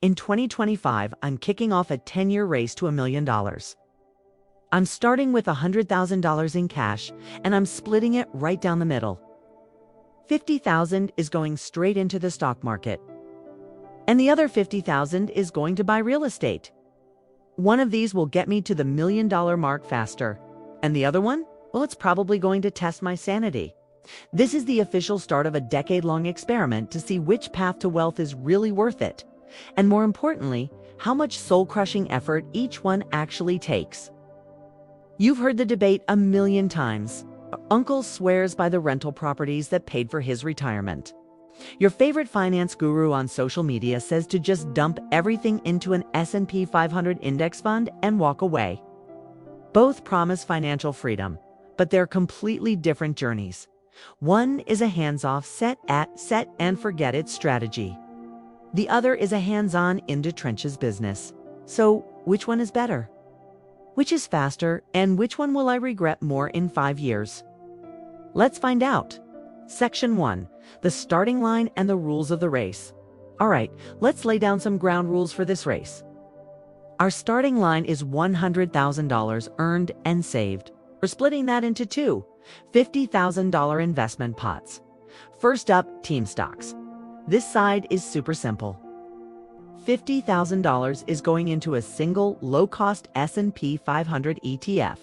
In 2025, I'm kicking off a 10-year race to $1 million. I'm starting with $100,000 in cash, and I'm splitting it right down the middle. $50,000 is going straight into the stock market, and the other $50,000 is going to buy real estate. One of these will get me to the $1 million mark faster, and the other one, well, it's probably going to test my sanity. This is the official start of a decade-long experiment to see which path to wealth is really worth it, and more importantly, how much soul-crushing effort each one actually takes. You've heard the debate a million times. Uncle swears by the rental properties that paid for his retirement. Your favorite finance guru on social media says to just dump everything into an S&P 500 index fund and walk away. Both promise financial freedom, but they're completely different journeys. One is a hands-off set and forget it strategy. The other is a hands-on into trenches business. So which one is better? Which is faster, and which one will I regret more in 5 years? Let's find out. Section 1. The starting line and the rules of the race. All right, let's lay down some ground rules for this race. Our starting line is $100,000 earned and saved. We're splitting that into two $50,000 investment pots. First up, team stocks. This side is super simple. $50,000 is going into a single low-cost S&P 500 ETF.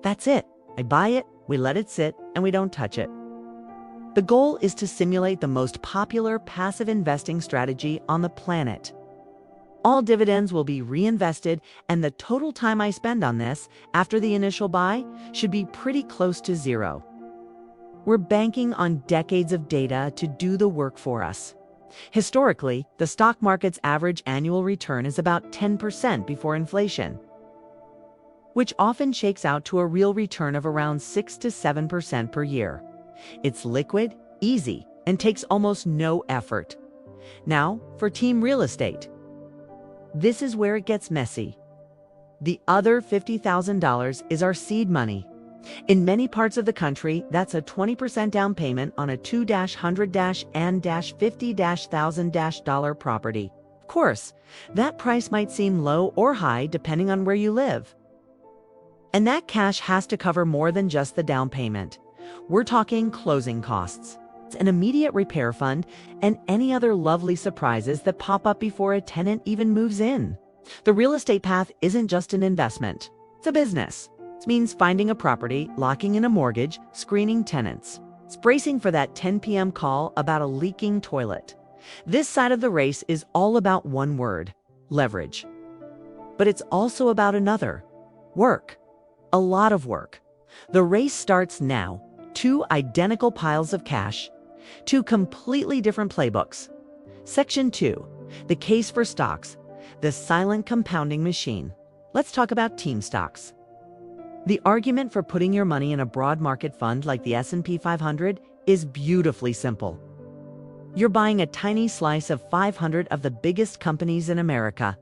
That's it. I buy it, we let it sit, and we don't touch it. The goal is to simulate the most popular passive investing strategy on the planet. All dividends will be reinvested, and the total time I spend on this after the initial buy should be pretty close to zero. We're banking on decades of data to do the work for us. Historically, the stock market's average annual return is about 10% before inflation, which often shakes out to a real return of around 6 to 7% per year. It's liquid, easy, and takes almost no effort. Now, for team real estate. This is where it gets messy. The other $50,000 is our seed money. In many parts of the country, that's a 20% down payment on a $2-100-and-50-1,000 property. Of course, that price might seem low or high depending on where you live. And that cash has to cover more than just the down payment. We're talking closing costs, an immediate repair fund, and any other lovely surprises that pop up before a tenant even moves in. The real estate path isn't just an investment, it's a business. It means finding a property, locking in a mortgage, screening tenants. It's bracing for that 10 p.m. call about a leaking toilet. This side of the race is all about one word: leverage. But it's also about another: work. A lot of work. The race starts now. 2 identical piles of cash. 2 completely different playbooks. Section 2. The case for stocks. The silent compounding machine. Let's talk about team stocks. The argument for putting your money in a broad market fund like the S&P 500 is beautifully simple. You're buying a tiny slice of 500 of the biggest companies in America.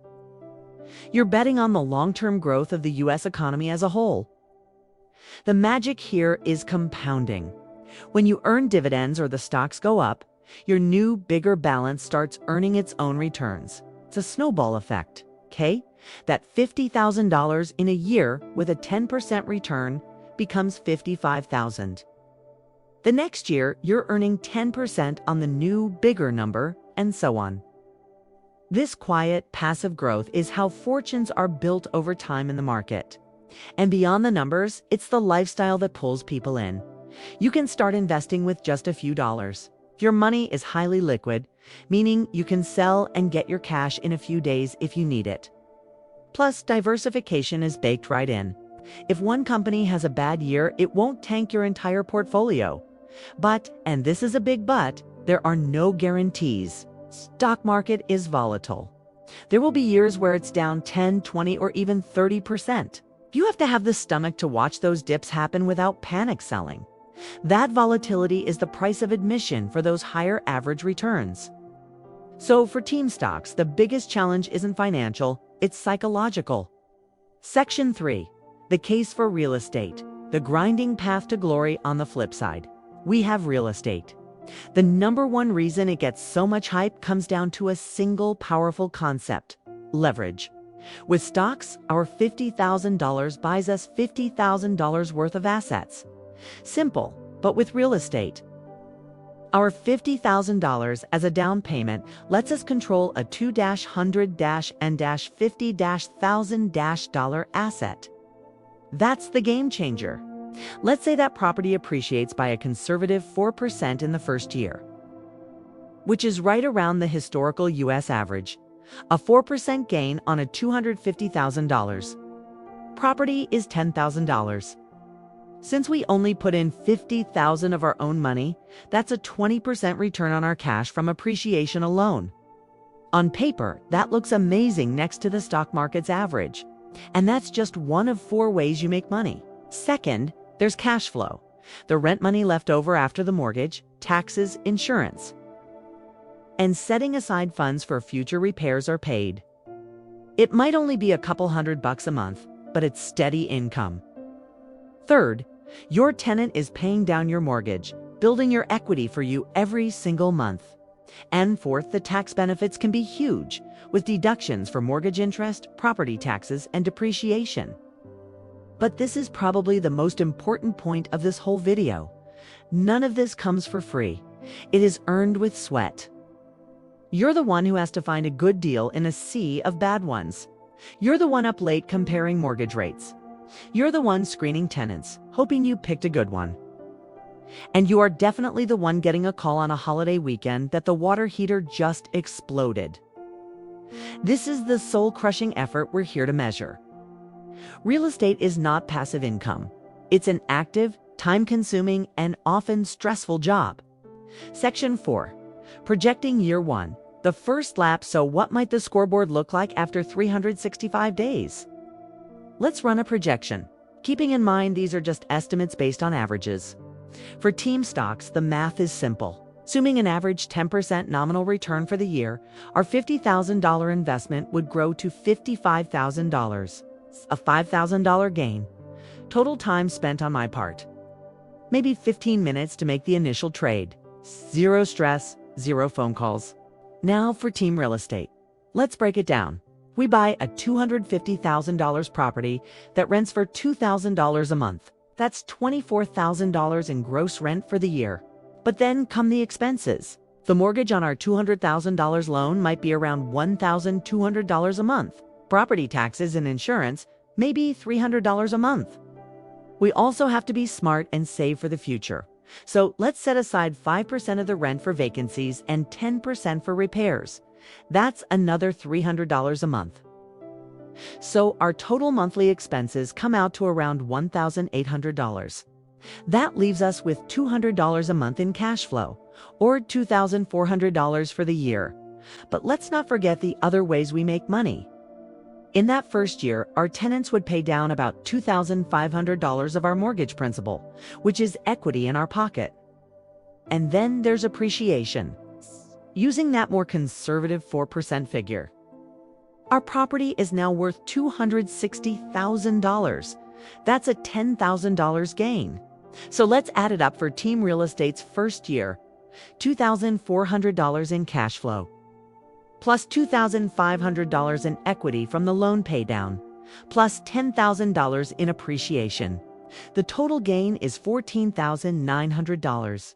You're betting on the long-term growth of the U.S. economy as a whole. The magic here is compounding. When you earn dividends or the stocks go up, your new, bigger balance starts earning its own returns. It's a snowball effect, okay? That $50,000 in a year with a 10% return becomes $55,000. The next year, you're earning 10% on the new, bigger number, and so on. This quiet, passive growth is how fortunes are built over time in the market. And beyond the numbers, it's the lifestyle that pulls people in. You can start investing with just a few dollars. Your money is highly liquid, meaning you can sell and get your cash in a few days if you need it. Plus, diversification is baked right in. If one company has a bad year, it won't tank your entire portfolio. But, and this is a big but, there are no guarantees. Stock market is volatile. There will be years where it's down 10, 20, or even 30%. You have to have the stomach to watch those dips happen without panic selling. That volatility is the price of admission for those higher average returns. So for team stocks, the biggest challenge isn't financial, it's psychological. Section 3. The case for real estate. The grinding path to glory on the flip side. We have real estate. The number one reason it gets so much hype comes down to a single powerful concept: leverage. With stocks, our $50,000 buys us $50,000 worth of assets. Simple, but with real estate, our $50,000 as a down payment lets us control a $2-100-50,000 asset. That's the game changer. Let's say that property appreciates by a conservative 4% in the first year, which is right around the historical US average. A 4% gain on a $250,000 property is $10,000. Since we only put in $50,000 of our own money, that's a 20% return on our cash from appreciation alone. On paper, that looks amazing next to the stock market's average. And that's just one of 4 ways you make money. Second, there's cash flow, the rent money left over after the mortgage, taxes, insurance, and setting aside funds for future repairs are paid. It might only be a couple $100 a month, but it's steady income. Third, your tenant is paying down your mortgage, building your equity for you every single month. And fourth, the tax benefits can be huge, with deductions for mortgage interest, property taxes, and depreciation. But this is probably the most important point of this whole video. None of this comes for free. It is earned with sweat. You're the one who has to find a good deal in a sea of bad ones. You're the one up late comparing mortgage rates. You're the one screening tenants, hoping you picked a good one. And you are definitely the one getting a call on a holiday weekend that the water heater just exploded. This is the soul-crushing effort we're here to measure. Real estate is not passive income. It's an active, time-consuming, and often stressful job. Section 4. Projecting year 1. The first lap. So what might the scoreboard look like after 365 days? Let's run a projection, keeping in mind these are just estimates based on averages. For team stocks, the math is simple. Assuming an average 10% nominal return for the year, our $50,000 investment would grow to $55,000, a $5,000 gain. Total time spent on my part: maybe 15 minutes to make the initial trade. Zero stress, zero phone calls. Now for team real estate. Let's break it down. We buy a $250,000 property that rents for $2,000 a month. That's $24,000 in gross rent for the year. But then come the expenses. The mortgage on our $200,000 loan might be around $1,200 a month. Property taxes and insurance, maybe $300 a month. We also have to be smart and save for the future. So let's set aside 5% of the rent for vacancies and 10% for repairs. That's another $300 a month. So our total monthly expenses come out to around $1,800. That leaves us with $200 a month in cash flow, or $2,400 for the year. But let's not forget the other ways we make money. In that first year, our tenants would pay down about $2,500 of our mortgage principal, which is equity in our pocket. And then there's appreciation. Using that more conservative 4% figure, our property is now worth $260,000. That's a $10,000 gain. So let's add it up for team real estate's first year: $2,400 in cash flow, plus $2,500 in equity from the loan paydown, plus $10,000 in appreciation. The total gain is $14,900.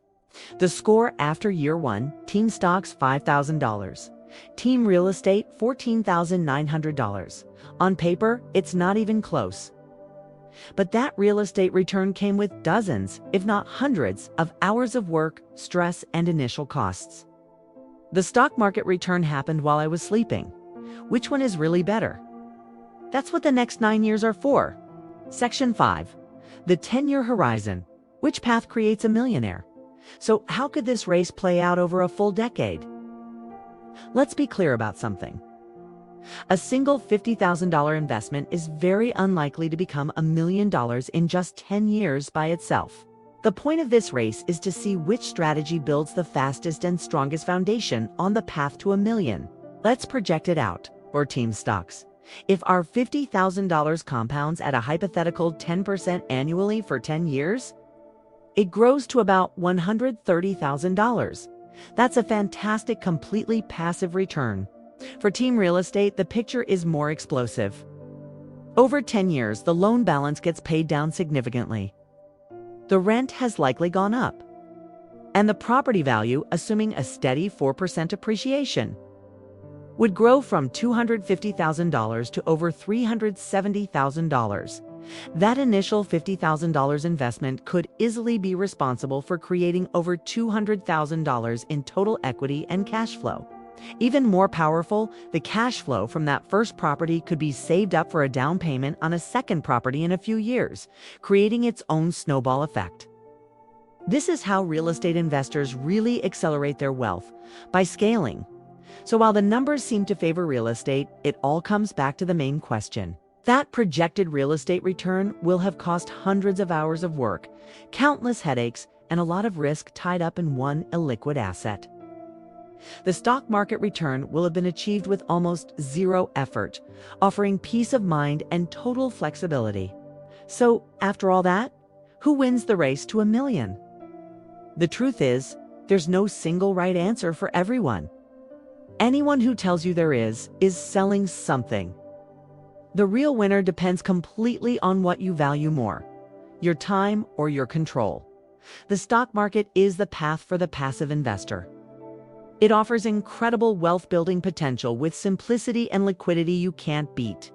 The score after year 1, team stocks $5,000. Team real estate $14,900. On paper, it's not even close. But that real estate return came with dozens, if not hundreds, of hours of work, stress, and initial costs. The stock market return happened while I was sleeping. Which one is really better? That's what the next 9 years are for. Section 5. The 10-year horizon. Which path creates a millionaire? So how could this race play out over a full decade? Let's be clear about something. A single $50,000 investment is very unlikely to become $1 million in just 10 years by itself. The point of this race is to see which strategy builds the fastest and strongest foundation on the path to $1 million. Let's project it out for team stocks. If our $50,000 compounds at a hypothetical 10% annually for 10 years, it grows to about $130,000. That's a fantastic, completely passive return. For team real estate, the picture is more explosive. Over 10 years, the loan balance gets paid down significantly. The rent has likely gone up. And the property value, assuming a steady 4% appreciation, would grow from $250,000 to over $370,000. That initial $50,000 investment could easily be responsible for creating over $200,000 in total equity and cash flow. Even more powerful, the cash flow from that first property could be saved up for a down payment on a second property in a few years, creating its own snowball effect. This is how real estate investors really accelerate their wealth, by scaling. So while the numbers seem to favor real estate, it all comes back to the main question. That projected real estate return will have cost hundreds of hours of work, countless headaches, and a lot of risk tied up in one illiquid asset. The stock market return will have been achieved with almost zero effort, offering peace of mind and total flexibility. So, after all that, who wins the race to $1 million? The truth is, there's no single right answer for everyone. Anyone who tells you there is selling something. The real winner depends completely on what you value more, your time or your control. The stock market is the path for the passive investor. It offers incredible wealth-building potential with simplicity and liquidity you can't beat.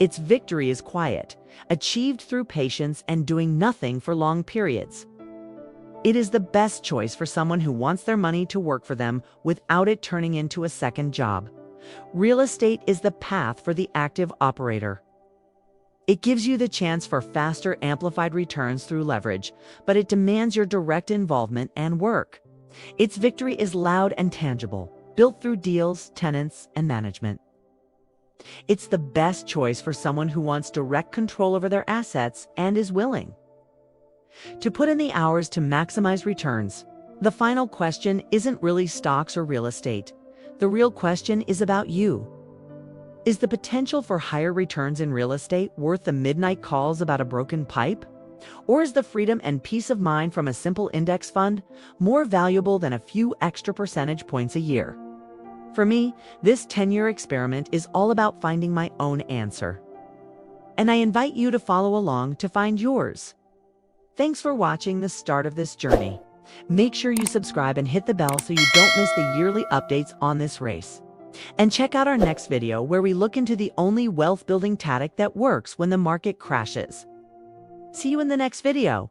Its victory is quiet, achieved through patience and doing nothing for long periods. It is the best choice for someone who wants their money to work for them without it turning into a second job. Real estate is the path for the active operator. It gives you the chance for faster, amplified returns through leverage, but it demands your direct involvement and work. Its victory is loud and tangible, built through deals, tenants, and management. It's the best choice for someone who wants direct control over their assets and is willing to put in the hours to maximize returns. The final question isn't really stocks or real estate. The real question is about you. Is the potential for higher returns in real estate worth the midnight calls about a broken pipe? Or is the freedom and peace of mind from a simple index fund more valuable than a few extra percentage points a year? For me, this 10-year experiment is all about finding my own answer. And I invite you to follow along to find yours. Thanks for watching the start of this journey. Make sure you subscribe and hit the bell so you don't miss the yearly updates on this race. And check out our next video where we look into the only wealth-building tactic that works when the market crashes. See you in the next video.